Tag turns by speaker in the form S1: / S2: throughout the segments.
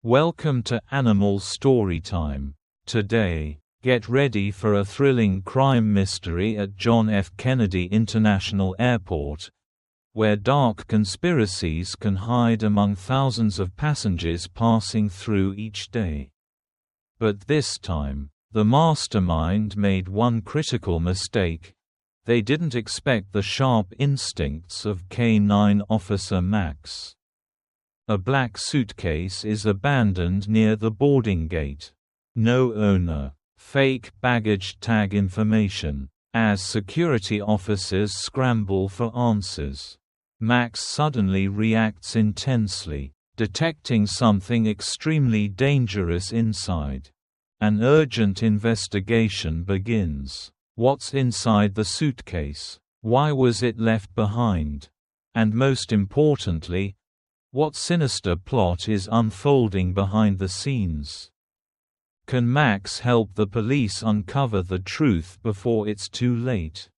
S1: Welcome to Animal Storytime. Today, get ready for a thrilling crime mystery at John F. Kennedy International Airport, where dark conspiracies can hide among thousands of passengers passing through each day. But this time, the mastermind made one critical mistake. They didn't expect the sharp instincts of K-9 Officer Max. A black suitcase is abandoned near the boarding gate. No owner. Fake baggage tag information. As security officers scramble for answers, Max suddenly reacts intensely, detecting something extremely dangerous inside. An urgent investigation begins. What's inside the suitcase? Why was it left behind? And most importantly, what sinister plot is unfolding behind the scenes? Can Max help the police uncover the truth before it's too late?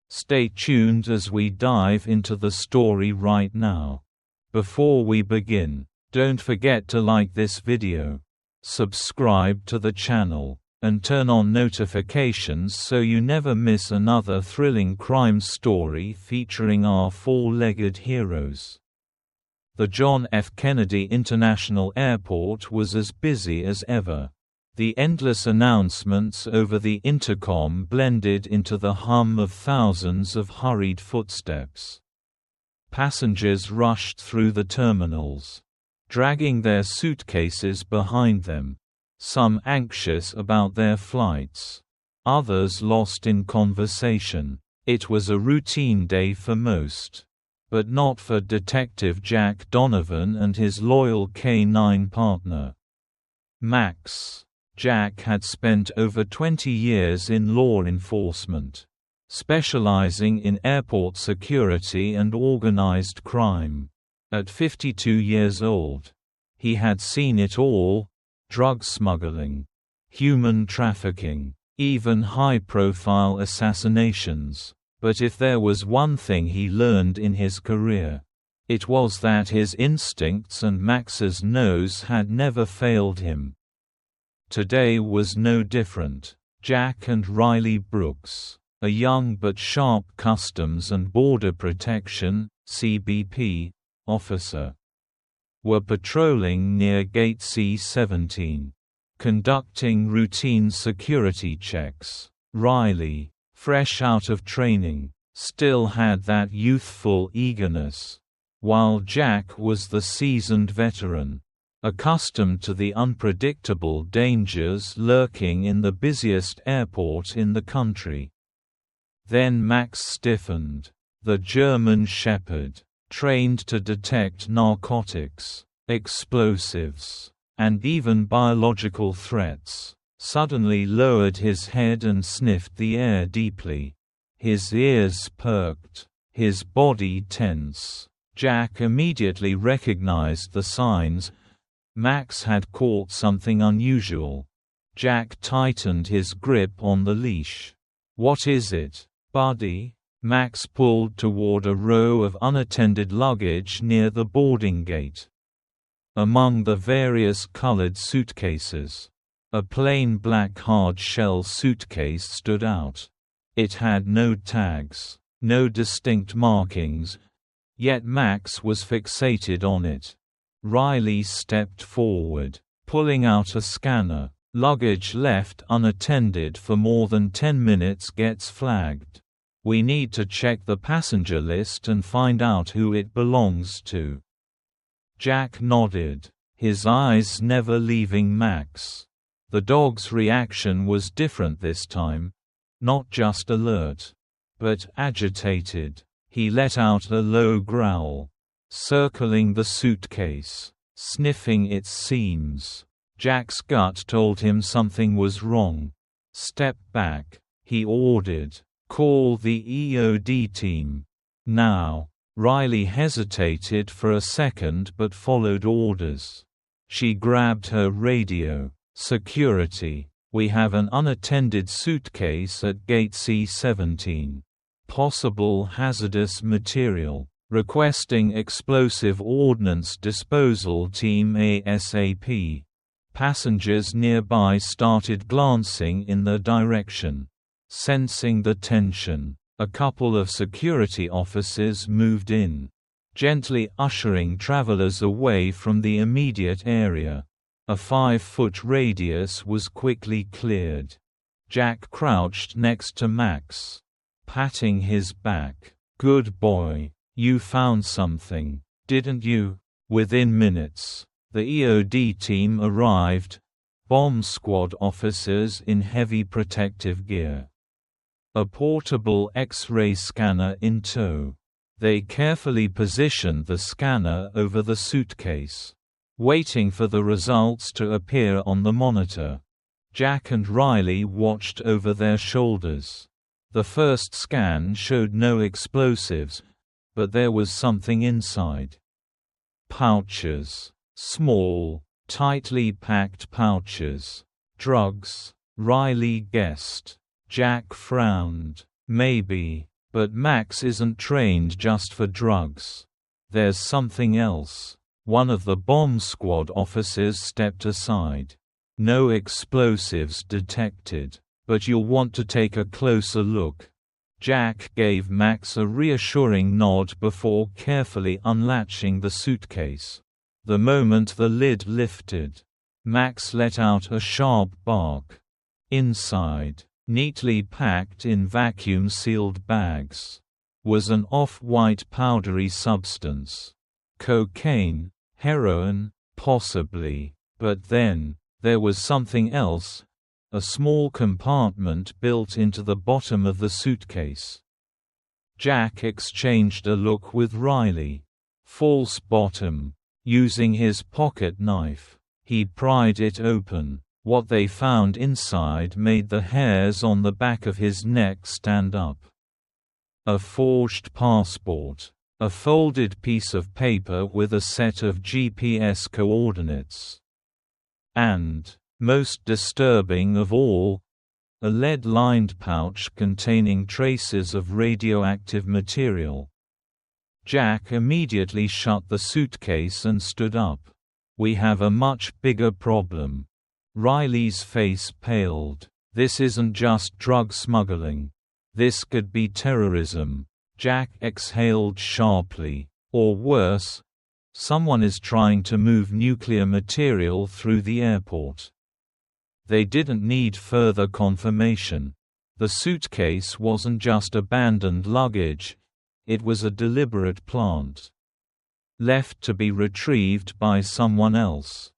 S1: Stay tuned as we dive into the story right now. Before we begin, don't forget to like this video, subscribe to the channel, and turn on notifications so you never miss another thrilling crime story featuring our four-legged heroes. The John F. Kennedy International Airport was as busy as ever. The endless announcements over the intercom blended into the hum of thousands of hurried footsteps. Passengers rushed through the terminals, dragging their suitcases behind them, some anxious about their flights, others lost in conversation. It was a routine day for most. But not for Detective Jack Donovan and his loyal K-9 partner, Max. Jack had spent over 20 years in law enforcement, specializing in airport security and organized crime. At 52 years old, he had seen it all: drug smuggling, human trafficking, even high-profile assassinations. But if there was one thing he learned in his career, it was that his instincts and Max's nose had never failed him. Today was no different. Jack and Riley Brooks, a young but sharp Customs and Border Protection (CBP) officer, were patrolling near Gate C-17, conducting routine security checks. Riley, fresh out of training, still had that youthful eagerness, while Jack was the seasoned veteran, accustomed to the unpredictable dangers lurking in the busiest airport in the country. Then Max stiffened. The German Shepherd, trained to detect narcotics, explosives, and even biological threats, suddenly lowered his head and sniffed the air deeply. His ears perked, his body tense. Jack immediately recognized the signs. Max had caught something unusual. Jack tightened his grip on the leash. "What is it, buddy?" Max pulled toward a row of unattended luggage near the boarding gate. Among the various colored suitcases, a plain black hard-shell suitcase stood out. It had no tags, no distinct markings, yet Max was fixated on it. Riley stepped forward, pulling out a scanner. "Luggage left unattended for more than 10 minutes gets flagged. We need to check the passenger list and find out who it belongs to." Jack nodded, his eyes never leaving Max. The dog's reaction was different this time. Not just alert, but agitated. He let out a low growl, circling the suitcase, sniffing its seams. Jack's gut told him something was wrong. "Step back," he ordered. "Call the EOD team. Now." Riley hesitated for a second but followed orders. She grabbed her radio. "Security, we have an unattended suitcase at Gate C-17. Possible hazardous material." requesting explosive ordnance disposal team ASAP. Passengers nearby started glancing in their direction. Sensing the tension, a couple of security officers moved in, gently ushering travelers away from the immediate area. A 5-foot radius was quickly cleared. Jack crouched next to Max, patting his back. "Good boy. You found something, didn't you?" Within minutes, the EOD team arrived, bomb squad officers in heavy protective gear. A portable X-ray scanner in tow. They carefully positioned the scanner over the suitcase, waiting for the results to appear on the monitor. Jack and Riley watched over their shoulders. The first scan showed no explosives, but there was something inside. Pouches. Small, tightly packed pouches. Drugs, Riley guessed. Jack frowned. Maybe, but Max isn't trained just for drugs. There's something else. One of the bomb squad officers stepped aside. No explosives detected, but you'll want to take a closer look. Jack gave Max a reassuring nod before carefully unlatching the suitcase. The moment the lid lifted, Max let out a sharp bark. Inside, neatly packed in vacuum-sealed bags, was an off-white powdery substance. Cocaine, heroin, possibly, but then, there was something else. A small compartment built into the bottom of the suitcase. Jack exchanged a look with Riley. False bottom. Using his pocket knife, he pried it open. What they found inside made the hairs on the back of his neck stand up. A forged passport. A folded piece of paper with a set of GPS coordinates. And, most disturbing of all, a lead-lined pouch containing traces of radioactive material. Jack immediately shut the suitcase and stood up. "We have a much bigger problem." Riley's face paled. "This isn't just drug smuggling. This could be terrorism." Jack exhaled sharply. "Or worse, someone is trying to move nuclear material through the airport." They didn't need further confirmation. The suitcase wasn't just abandoned luggage, it was a deliberate plant. Left to be retrieved by someone else.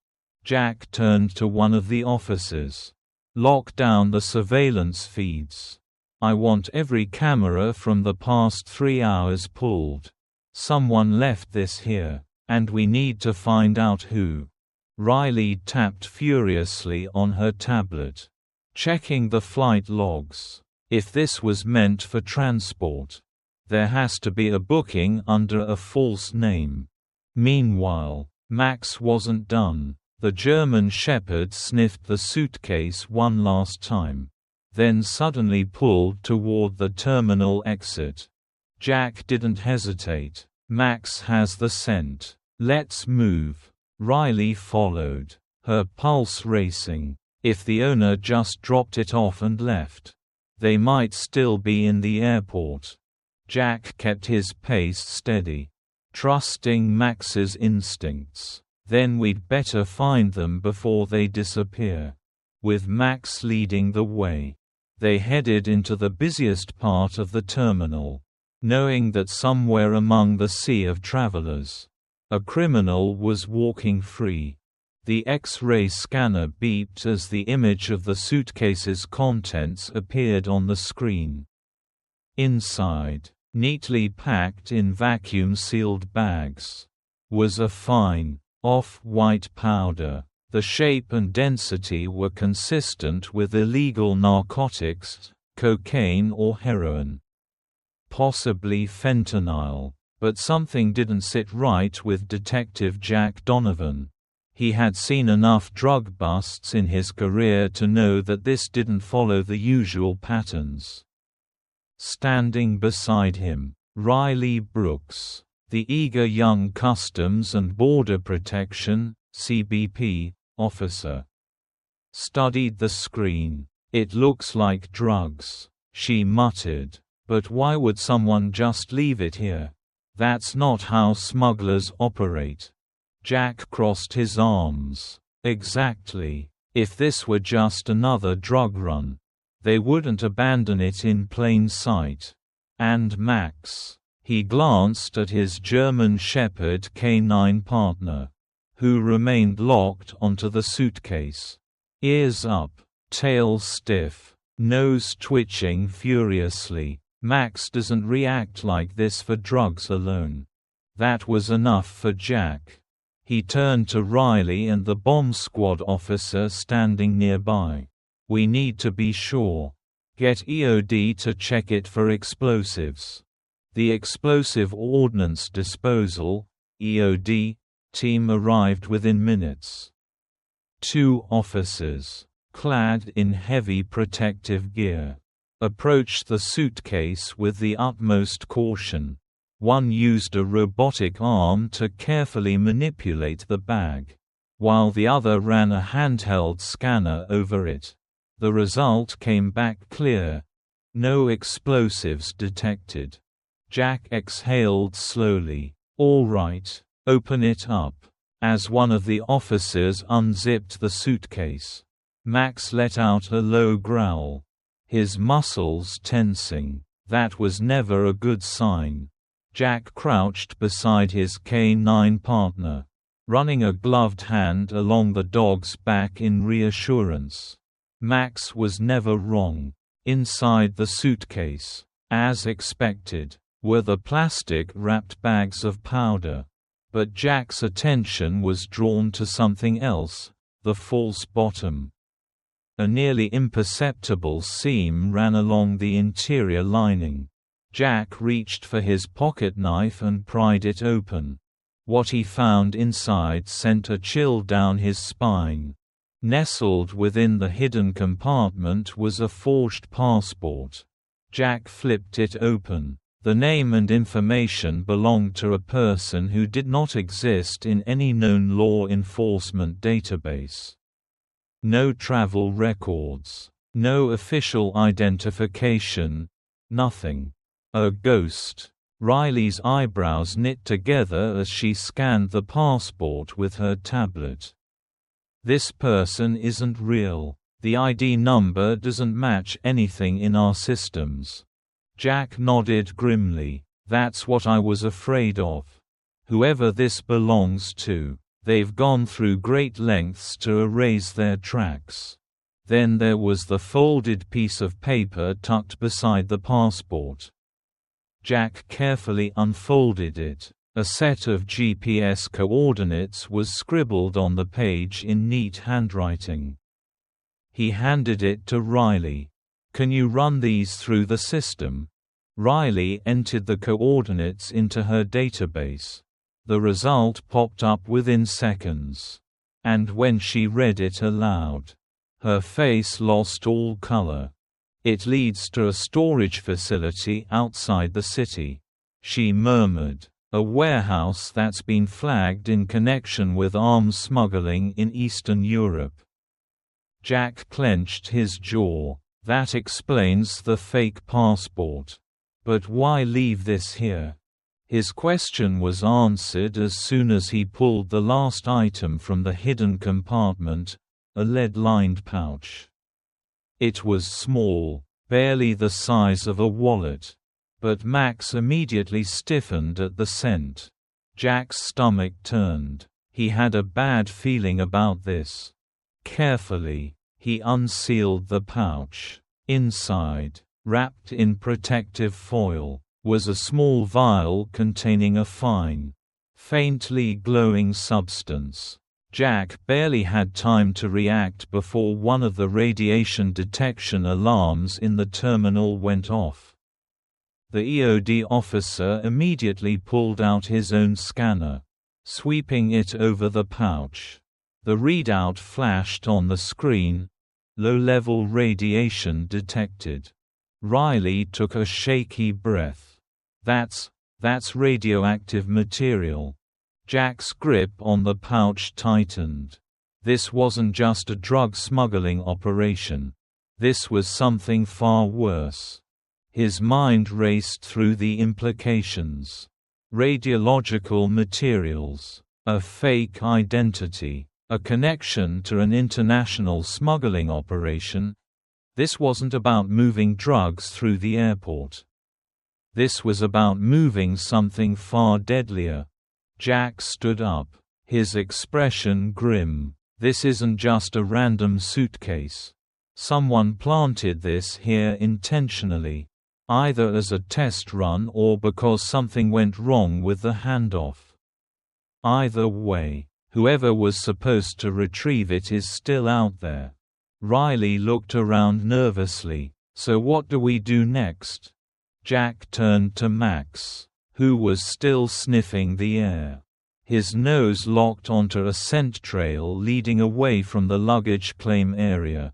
S1: Jack turned to one of the officers. "Lock down the surveillance feeds. I want every camera from the past 3 hours pulled. Someone left this here, and we need to find out who." Riley tapped furiously on her tablet, checking the flight logs. If this was meant for transport, there has to be a booking under a false name. Meanwhile, Max wasn't done. The German Shepherd sniffed the suitcase one last time, then suddenly pulled toward the terminal exit. Jack didn't hesitate. "Max has the scent. Let's move." Riley followed, her pulse racing. If the owner just dropped it off and left, they might still be in the airport. Jack kept his pace steady, trusting Max's instincts. "Then we'd better find them before they disappear." With Max leading the way, they headed into the busiest part of the terminal, knowing that somewhere among the sea of travelers, a criminal was walking free. The X-ray scanner beeped as the image of the suitcase's contents appeared on the screen. Inside, neatly packed in vacuum-sealed bags, was a fine, off-white powder. The shape and density were consistent with illegal narcotics, cocaine or heroin. Possibly fentanyl. But something didn't sit right with Detective Jack Donovan. He had seen enough drug busts in his career to know that this didn't follow the usual patterns. Standing beside him, Riley Brooks, The eager young Customs and Border Protection (CBP) officer studied the screen. "It looks like drugs," she muttered. "But why would someone just leave it here? That's not how smugglers operate." Jack crossed his arms. "Exactly. If this were just another drug run, they wouldn't abandon it in plain sight." And Max. He glanced at his German Shepherd canine partner, who remained locked onto the suitcase. Ears up, tail stiff, nose twitching furiously. Max doesn't react like this for drugs alone. That was enough for Jack. He turned to Riley and the bomb squad officer standing nearby. "We need to be sure. Get EOD to check it for explosives." The Explosive Ordnance Disposal (EOD) team arrived within minutes. 2 officers, clad in heavy protective gear, approached the suitcase with the utmost caution. One used a robotic arm to carefully manipulate the bag, while the other ran a handheld scanner over it. The result came back clear. No explosives detected. Jack exhaled slowly. "All right, open it up." As one of the officers unzipped the suitcase, Max let out a low growl, his muscles tensing. That was never a good sign. Jack crouched beside his canine partner, running a gloved hand along the dog's back in reassurance. Max was never wrong. Inside the suitcase, as expected, were the plastic-wrapped bags of powder. But Jack's attention was drawn to something else, the false bottom. A nearly imperceptible seam ran along the interior lining. Jack reached for his pocket knife and pried it open. What he found inside sent a chill down his spine. Nestled within the hidden compartment was a forged passport. Jack flipped it open. The name and information belonged to a person who did not exist in any known law enforcement database. No travel records. No official identification. Nothing. A ghost. Riley's eyebrows knit together as she scanned the passport with her tablet. This person isn't real. The ID number doesn't match anything in our systems. Jack nodded grimly. That's what I was afraid of. Whoever this belongs to, they've gone through great lengths to erase their tracks. Then there was the folded piece of paper tucked beside the passport. Jack carefully unfolded it. A set of GPS coordinates was scribbled on the page in neat handwriting. He handed it to Riley. "Can you run these through the system?" Riley entered the coordinates into her database. The result popped up within seconds. And when she read it aloud, her face lost all color. "It leads to a storage facility outside the city," she murmured. "A warehouse that's been flagged in connection with arms smuggling in Eastern Europe." Jack clenched his jaw. That explains the fake passport. But why leave this here? His question was answered as soon as he pulled the last item from the hidden compartment, a lead-lined pouch. It was small, barely the size of a wallet. But Max immediately stiffened at the scent. Jack's stomach turned. He had a bad feeling about this. Carefully, he unsealed the pouch. Inside, wrapped in protective foil, was a small vial containing a fine, faintly glowing substance. Jack barely had time to react before one of the radiation detection alarms in the terminal went off. The EOD officer immediately pulled out his own scanner, sweeping it over the pouch. The readout flashed on the screen: low-level radiation detected. Riley took a shaky breath. "That's That's radioactive material. Jack's grip on the pouch tightened. This wasn't just a drug smuggling operation. This was something far worse. His mind raced through the implications. Radiological materials. A fake identity. A connection to an international smuggling operation. This wasn't about moving drugs through the airport. This was about moving something far deadlier. Jack stood up, his expression grim. This isn't just a random suitcase. Someone planted this here intentionally. Either as a test run or because something went wrong with the handoff. Either way, whoever was supposed to retrieve it is still out there. Riley looked around nervously. So what do we do next? Jack turned to Max, who was still sniffing the air. His nose locked onto a scent trail leading away from the luggage claim area.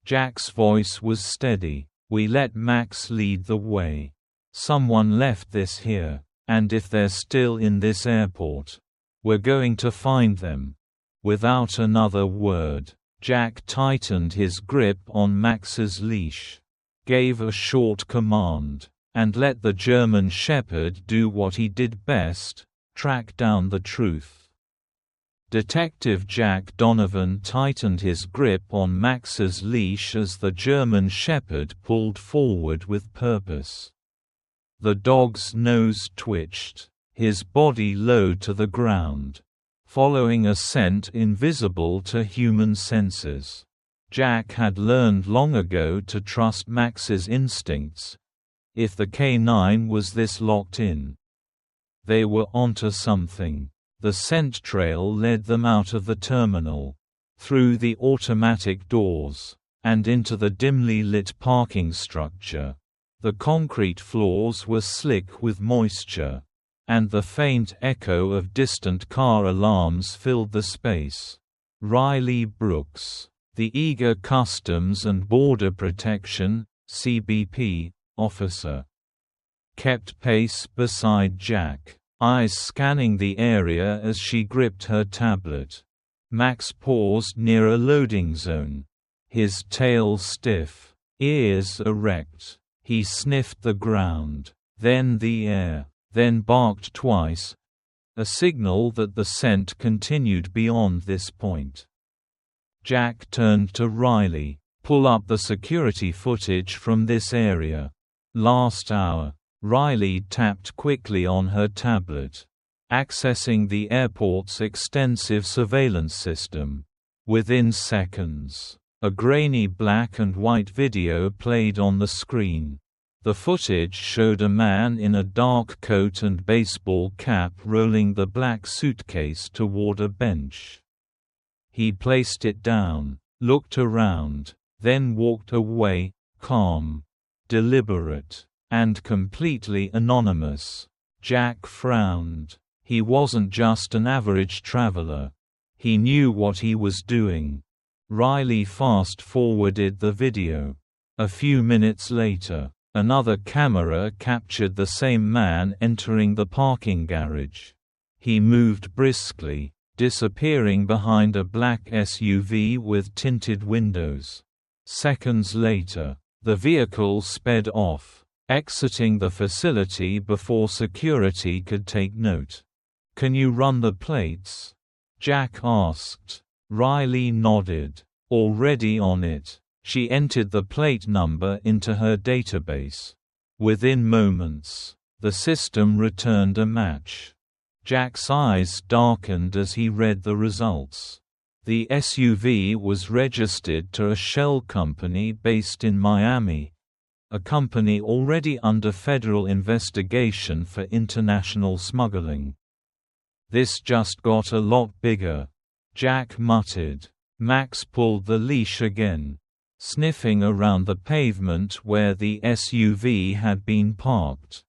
S1: Jack's voice was steady. We let Max lead the way. Someone left this here, and if they're still in this airport, we're going to find them. Without another word, Jack tightened his grip on Max's leash, gave a short command, and let the German Shepherd do what he did best, track down the truth. Detective Jack Donovan tightened his grip on Max's leash as the German Shepherd pulled forward with purpose. The dog's nose twitched, his body low to the ground, following a scent invisible to human senses. Jack had learned long ago to trust Max's instincts. If the canine was this locked in, they were onto something. The scent trail led them out of the terminal, through the automatic doors, and into the dimly lit parking structure. The concrete floors were slick with moisture, and the faint echo of distant car alarms filled the space. Riley Brooks, the eager Customs and Border Protection (CBP) officer, kept pace beside Jack, eyes scanning the area as she gripped her tablet. Max paused near a loading zone, his tail stiff, ears erect. He sniffed the ground, then the air, then barked twice, a signal that the scent continued beyond this point. Jack turned to Riley. Pull up the security footage from this area. Last hour. Riley tapped quickly on her tablet, accessing the airport's extensive surveillance system. Within seconds, a grainy black and white video played on the screen. The footage showed a man in a dark coat and baseball cap rolling the black suitcase toward a bench. He placed it down, looked around, then walked away, calm, deliberate, and completely anonymous. Jack frowned. He wasn't just an average traveler. He knew what he was doing. Riley fast-forwarded the video. A few minutes later, another camera captured the same man entering the parking garage. He moved briskly, disappearing behind a black SUV with tinted windows. Seconds later, the vehicle sped off, exiting the facility before security could take note. "Can you run the plates?" Jack asked. Riley nodded. Already on it. She entered the plate number into her database. Within moments, the system returned a match. Jack's eyes darkened as he read the results. The SUV was registered to a shell company based in Miami, a company already under federal investigation for international smuggling. "This just got a lot bigger," Jack muttered. Max pulled the leash again, sniffing around the pavement where the SUV had been parked.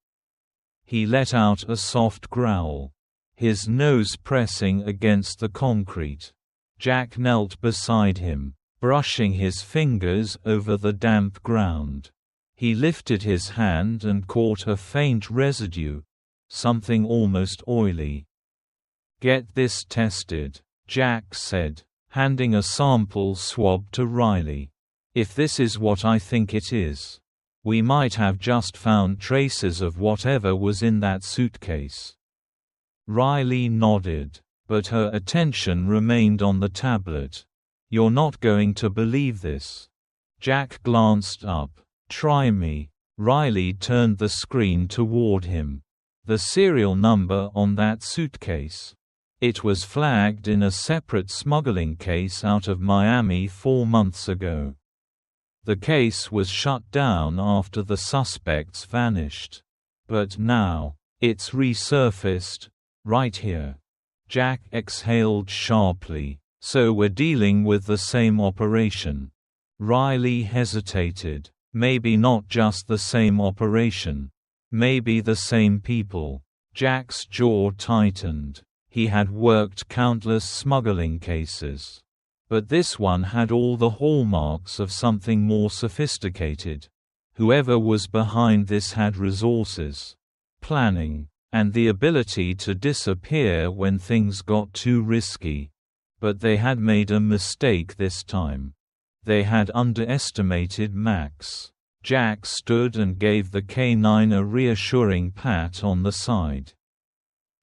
S1: He let out a soft growl, his nose pressing against the concrete. Jack knelt beside him, brushing his fingers over the damp ground. He lifted his hand and caught a faint residue, something almost oily. "Get this tested," Jack said, handing a sample swab to Riley. "If this is what I think it is, we might have just found traces of whatever was in that suitcase." Riley nodded, but her attention remained on the tablet. "You're not going to believe this." Jack glanced up. "Try me." Riley turned the screen toward him. The serial number on that suitcase. It was flagged in a separate smuggling case out of Miami 4 months ago. The case was shut down after the suspects vanished. But now, it's resurfaced, right here. Jack exhaled sharply. "So we're dealing with the same operation." Riley hesitated. "Maybe not just the same operation. Maybe the same people." Jack's jaw tightened. He had worked countless smuggling cases. But this one had all the hallmarks of something more sophisticated. Whoever was behind this had resources, planning, and the ability to disappear when things got too risky. But they had made a mistake this time. They had underestimated Max. Jack stood and gave the canine a reassuring pat on the side.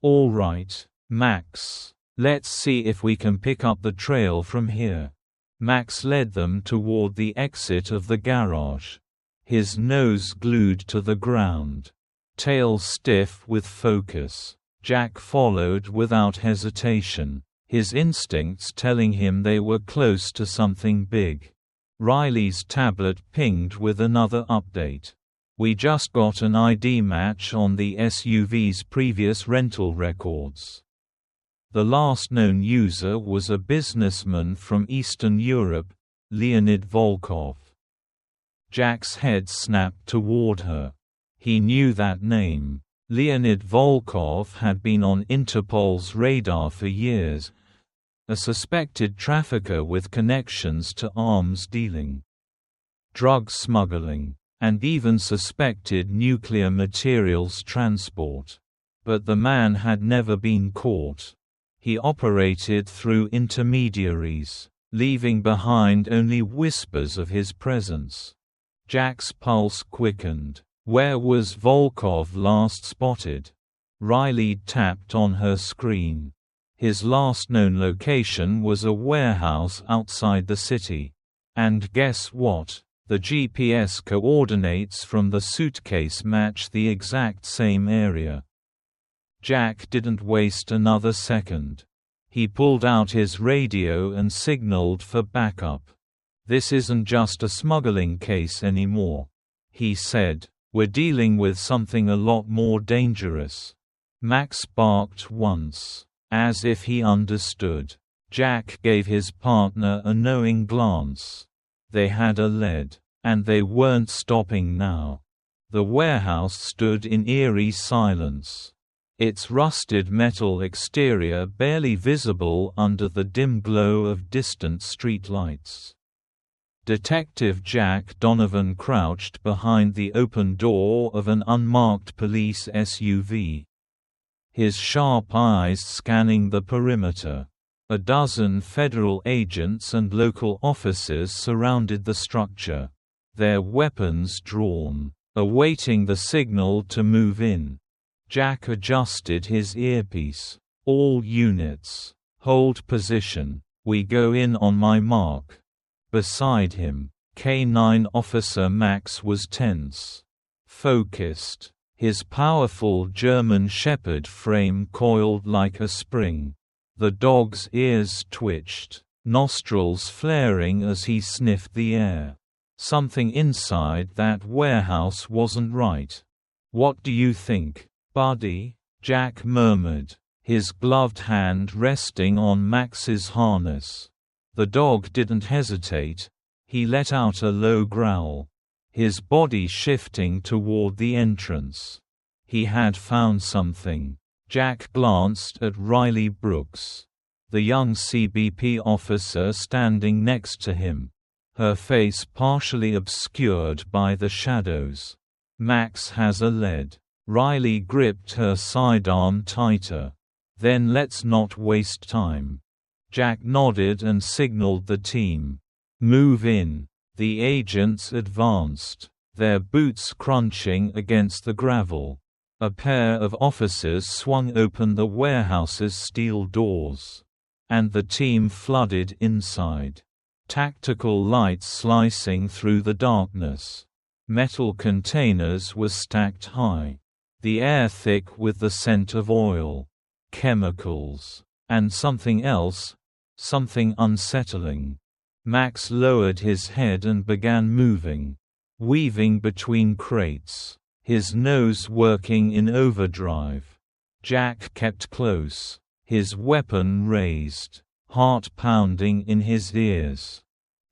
S1: "All right, Max. Let's see if we can pick up the trail from here." Max led them toward the exit of the garage. His nose glued to the ground, tail stiff with focus. Jack followed without hesitation, his instincts telling him they were close to something big. Riley's tablet pinged with another update. "We just got an ID match on the SUV's previous rental records. The last known user was a businessman from Eastern Europe, Leonid Volkov." Jack's head snapped toward her. He knew that name. Leonid Volkov had been on Interpol's radar for years. A suspected trafficker with connections to arms dealing, drug smuggling, and even suspected nuclear materials transport. But the man had never been caught. He operated through intermediaries, leaving behind only whispers of his presence. Jack's pulse quickened. Where was Volkov last spotted? Riley tapped on her screen. His last known location was a warehouse outside the city. And guess what? The GPS coordinates from the suitcase match the exact same area. Jack didn't waste another second. He pulled out his radio and signaled for backup. "This isn't just a smuggling case anymore," he said. "We're dealing with something a lot more dangerous." Max barked once, as if he understood. Jack gave his partner a knowing glance. They had a lead, and they weren't stopping now. The warehouse stood in eerie silence, its rusted metal exterior barely visible under the dim glow of distant streetlights. Detective Jack Donovan crouched behind the open door of an unmarked police SUV, his sharp eyes scanning the perimeter. A dozen federal agents and local officers surrounded the structure, their weapons drawn, awaiting the signal to move in. Jack adjusted his earpiece. "All units, hold position. We go in on my mark." Beside him, K-9 Officer Max was tense, focused, his powerful German Shepherd frame coiled like a spring. The dog's ears twitched, nostrils flaring as he sniffed the air. Something inside that warehouse wasn't right. "What do you think, buddy?" Jack murmured, his gloved hand resting on Max's harness. The dog didn't hesitate. He let out a low growl, his body shifting toward the entrance. He had found something. Jack glanced at Riley Brooks, the young CBP officer standing next to him, her face partially obscured by the shadows. "Max has a lead," Riley gripped her sidearm tighter. "Then let's not waste time." Jack nodded and signaled the team. "Move in." The agents advanced, their boots crunching against the gravel. A pair of officers swung open the warehouse's steel doors, and the team flooded inside. Tactical lights slicing through the darkness. Metal containers were stacked high, the air thick with the scent of oil, chemicals, and something else, something unsettling. Max lowered his head and began moving, weaving between crates, his nose working in overdrive. Jack kept close, his weapon raised, heart pounding in his ears.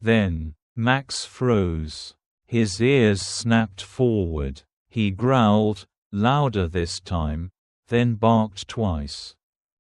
S1: Then, Max froze. His ears snapped forward. He growled, louder this time, then barked twice.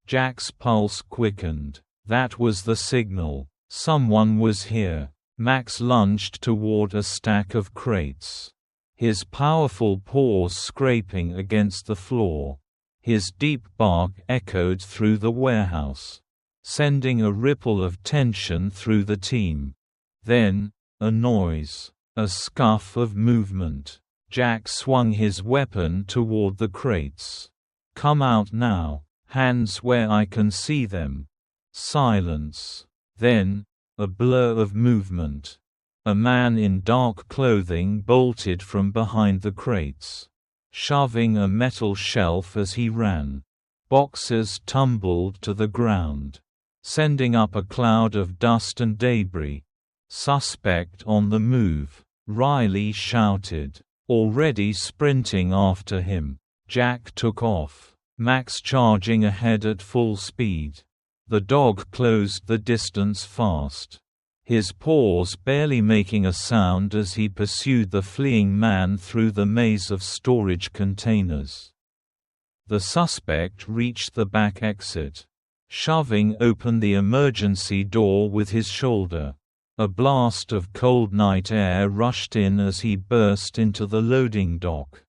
S1: Jack's pulse quickened. That was the signal. Someone was here. Max lunged toward a stack of crates, his powerful paws scraping against the floor. His deep bark echoed through the warehouse, sending a ripple of tension through the team. Then, a noise, a scuff of movement. Jack swung his weapon toward the crates. "Come out now, hands where I can see them." Silence. Then, a blur of movement. A man in dark clothing bolted from behind the crates, shoving a metal shelf as he ran. Boxes tumbled to the ground, sending up a cloud of dust and debris. "Suspect on the move," Riley shouted, already sprinting after him. Jack took off, Max charging ahead at full speed. The dog closed the distance fast, his paws barely making a sound as he pursued the fleeing man through the maze of storage containers. The suspect reached the back exit, shoving open the emergency door with his shoulder. A blast of cold night air rushed in as he burst into the loading dock,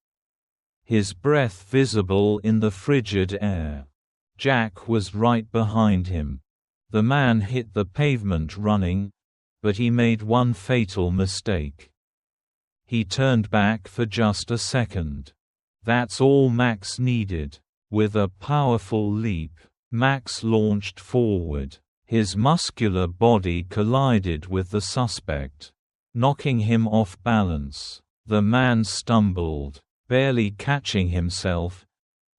S1: his breath visible in the frigid air. Jack was right behind him. The man hit the pavement running, but he made one fatal mistake. He turned back for just a second. That's all Max needed. With a powerful leap, Max launched forward. His muscular body collided with the suspect, knocking him off balance. The man stumbled, barely catching himself,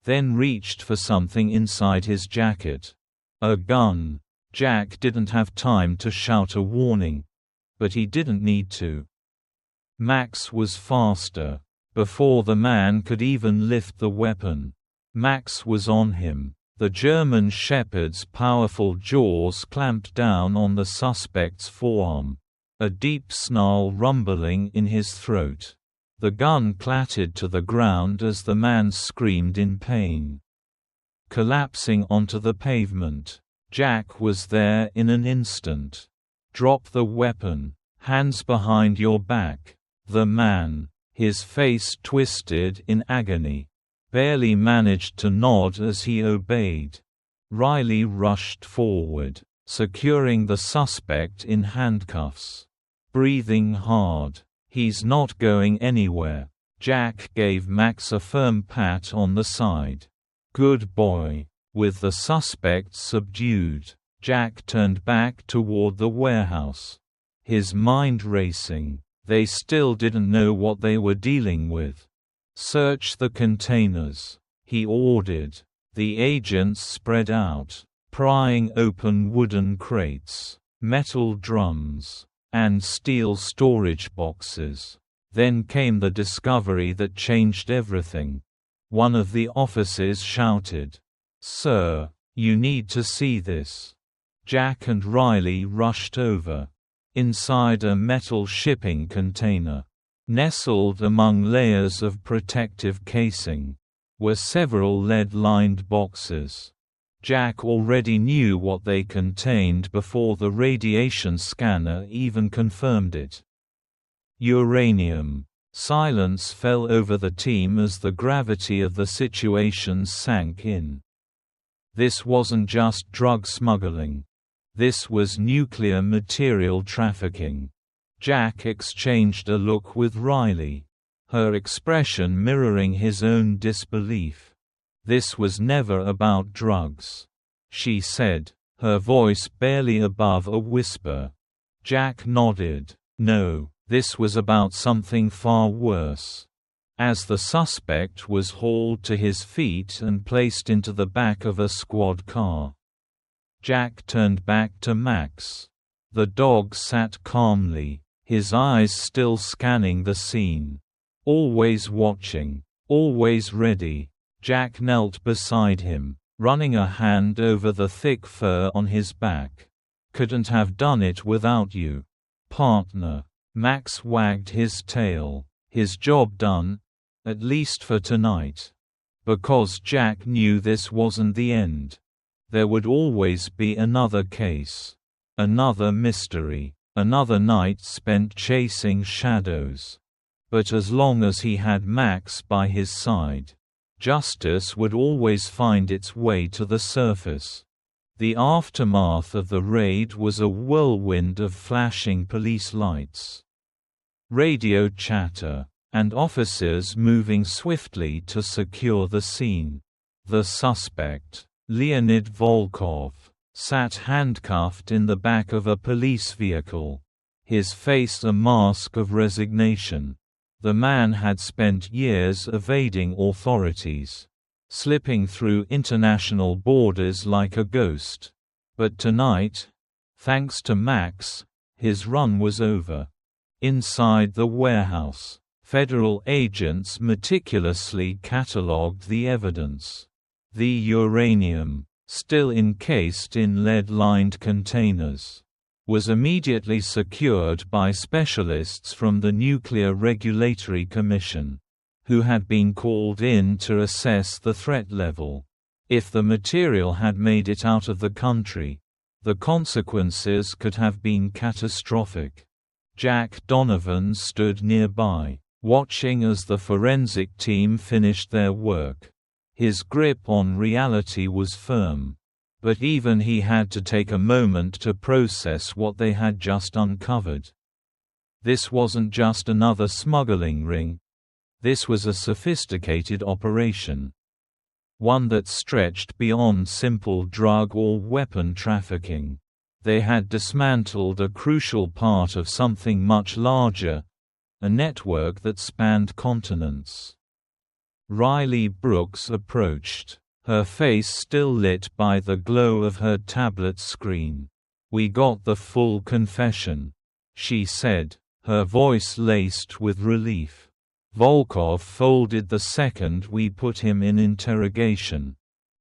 S1: then reached for something inside his jacket. A gun. Jack didn't have time to shout a warning, but he didn't need to. Max was faster. Before the man could even lift the weapon, Max was on him. The German Shepherd's powerful jaws clamped down on the suspect's forearm, a deep snarl rumbling in his throat. The gun clattered to the ground as the man screamed in pain, collapsing onto the pavement. Jack was there in an instant. "Drop the weapon. Hands behind your back." The man, his face twisted in agony, barely managed to nod as he obeyed. Riley rushed forward, securing the suspect in handcuffs. Breathing hard. "He's not going anywhere." Jack gave Max a firm pat on the side. "Good boy." With the suspect subdued, Jack turned back toward the warehouse, his mind racing. They still didn't know what they were dealing with. "Search the containers," he ordered. The agents spread out, prying open wooden crates, metal drums, and steel storage boxes. Then came the discovery that changed everything. One of the officers shouted, "Sir, you need to see this." Jack and Riley rushed over. Inside a metal shipping container, nestled among layers of protective casing, were several lead-lined boxes. Jack already knew what they contained before the radiation scanner even confirmed it. Uranium. Silence fell over the team as the gravity of the situation sank in. This wasn't just drug smuggling. This was nuclear material trafficking. Jack exchanged a look with Riley, her expression mirroring his own disbelief. "This was never about drugs," she said, her voice barely above a whisper. Jack nodded. "No, this was about something far worse." As the suspect was hauled to his feet and placed into the back of a squad car, Jack turned back to Max. The dog sat calmly, his eyes still scanning the scene. Always watching, always ready. Jack knelt beside him, running a hand over the thick fur on his back. "Couldn't have done it without you, partner." Max wagged his tail. His job done, at least for tonight. Because Jack knew this wasn't the end. There would always be another case. Another mystery. Another night spent chasing shadows. But as long as he had Max by his side, justice would always find its way to the surface. The aftermath of the raid was a whirlwind of flashing police lights, radio chatter, and officers moving swiftly to secure the scene. The suspect, Leonid Volkov, sat handcuffed in the back of a police vehicle, his face a mask of resignation. The man had spent years evading authorities, slipping through international borders like a ghost. But tonight, thanks to Max, his run was over. Inside the warehouse, federal agents meticulously catalogued the evidence. The uranium, still encased in lead-lined containers, was immediately secured by specialists from the Nuclear Regulatory Commission, who had been called in to assess the threat level. If the material had made it out of the country, the consequences could have been catastrophic. Jack Donovan stood nearby, watching as the forensic team finished their work. His grip on reality was firm. But even he had to take a moment to process what they had just uncovered. This wasn't just another smuggling ring. This was a sophisticated operation. One that stretched beyond simple drug or weapon trafficking. They had dismantled a crucial part of something much larger, a network that spanned continents. Riley Brooks approached, her face still lit by the glow of her tablet screen. "We got the full confession," she said, her voice laced with relief. "Volkov folded the second we put him in interrogation."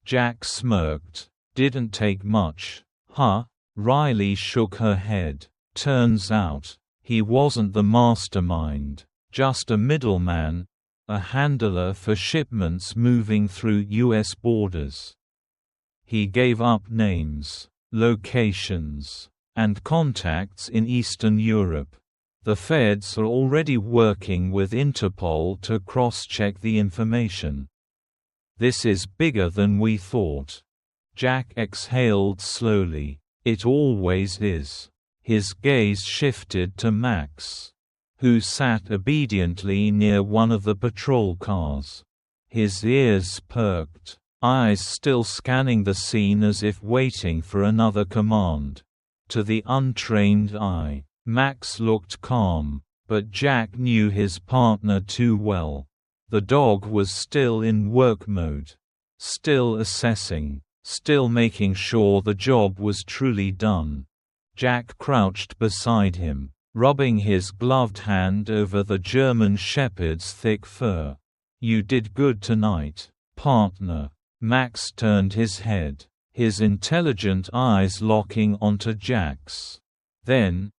S1: Jack smirked. "Didn't take much, huh?" Riley shook her head. "Turns out, he wasn't the mastermind, just a middleman, a handler for shipments moving through U.S. borders. He gave up names, locations, and contacts in Eastern Europe. The feds are already working with Interpol to cross-check the information. This is bigger than we thought." Jack exhaled slowly. "It always is." His gaze shifted to Max, who sat obediently near one of the patrol cars. His ears perked, eyes still scanning the scene as if waiting for another command. To the untrained eye, Max looked calm, but Jack knew his partner too well. The dog was still in work mode, still assessing, still making sure the job was truly done. Jack crouched beside him, rubbing his gloved hand over the German shepherd's thick fur. "You did good tonight, partner." Max turned his head, his intelligent eyes locking onto Jack's. Then,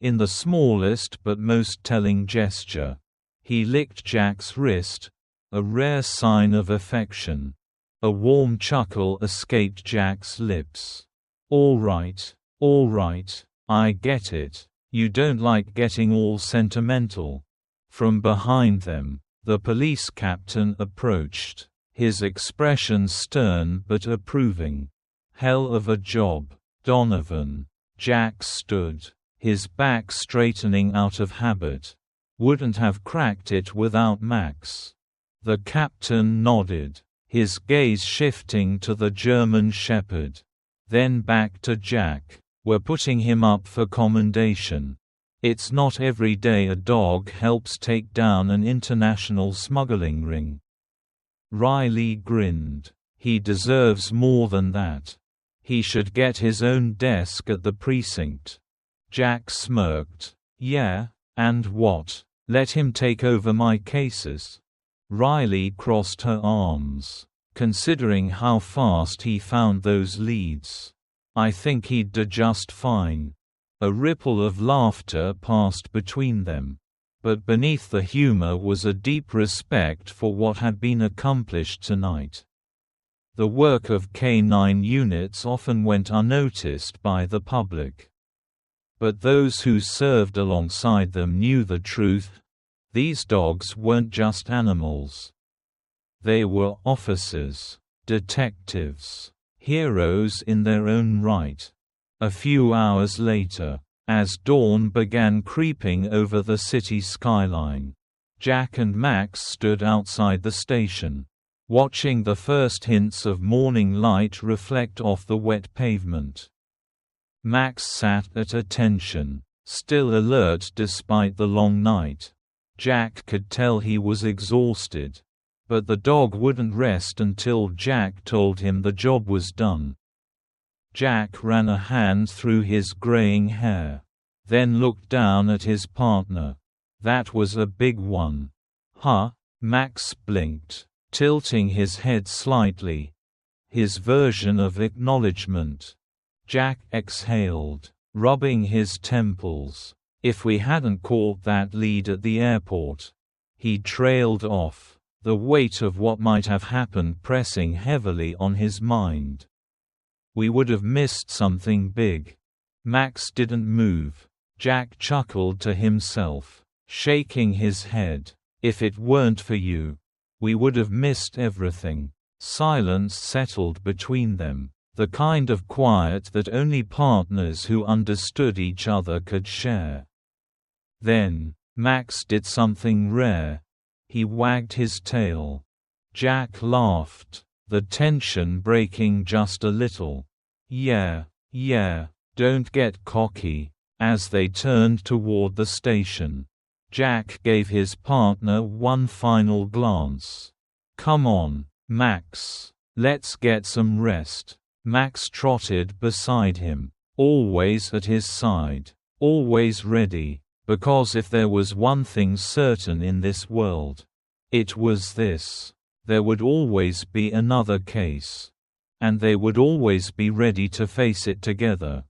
S1: in the smallest but most telling gesture, he licked Jack's wrist, a rare sign of affection. A warm chuckle escaped Jack's lips. All right, I get it. You don't like getting all sentimental. From behind them, the police captain approached, his expression stern but approving. "Hell of a job, Donovan." Jack stood, his back straightening out of habit. "Wouldn't have cracked it without Max." The captain nodded, his gaze shifting to the German shepherd. Then back to Jack. "We're putting him up for commendation. It's not every day a dog helps take down an international smuggling ring." Riley grinned. "He deserves more than that. He should get his own desk at the precinct." Jack smirked. "Yeah, and what? Let him take over my cases?" Riley crossed her arms. "Considering how fast he found those leads, I think he'd do just fine." A ripple of laughter passed between them. But beneath the humor was a deep respect for what had been accomplished tonight. The work of K-9 units often went unnoticed by the public. But those who served alongside them knew the truth. These dogs weren't just animals. They were officers, detectives, heroes in their own right. A few hours later, as dawn began creeping over the city skyline, Jack and Max stood outside the station, watching the first hints of morning light reflect off the wet pavement. Max sat at attention, still alert despite the long night. Jack could tell he was exhausted, but the dog wouldn't rest until Jack told him the job was done. Jack ran a hand through his graying hair, then looked down at his partner. "That was a big one." "Huh?" Max blinked, tilting his head slightly. His version of acknowledgement. Jack exhaled, rubbing his temples. "If we hadn't caught that lead at the airport." He trailed off, the weight of what might have happened pressing heavily on his mind. "We would have missed something big." Max didn't move. Jack chuckled to himself, shaking his head. "If it weren't for you, we would have missed everything." Silence settled between them, the kind of quiet that only partners who understood each other could share. Then, Max did something rare. He wagged his tail. Jack laughed, the tension breaking just a little. Yeah, don't get cocky." As they turned toward the station, Jack gave his partner one final glance. "Come on, Max. Let's get some rest." Max trotted beside him, always at his side, always ready, because if there was one thing certain in this world, it was this: there would always be another case. And they would always be ready to face it together.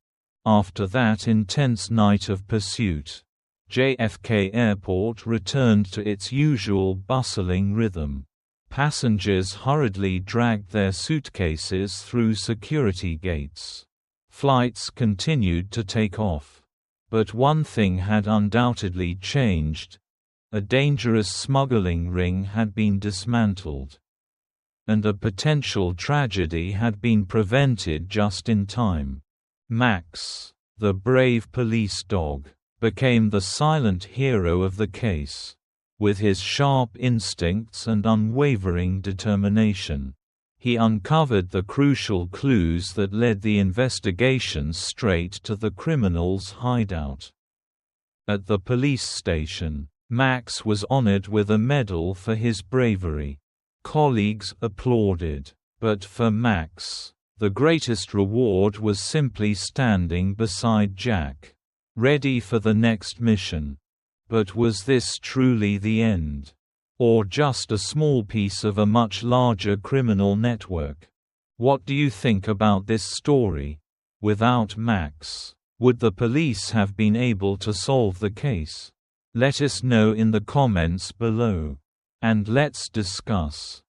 S1: After that intense night of pursuit, JFK Airport returned to its usual bustling rhythm. Passengers hurriedly dragged their suitcases through security gates. Flights continued to take off. But one thing had undoubtedly changed. A dangerous smuggling ring had been dismantled. And a potential tragedy had been prevented just in time. Max, the brave police dog, became the silent hero of the case. With his sharp instincts and unwavering determination, he uncovered the crucial clues that led the investigation straight to the criminal's hideout. At the police station, Max was honored with a medal for his bravery. Colleagues applauded, but for Max, the greatest reward was simply standing beside Jack, ready for the next mission. But was this truly the end? Or just a small piece of a much larger criminal network? What do you think about this story? Without Max, would the police have been able to solve the case? Let us know in the comments below. And let's discuss.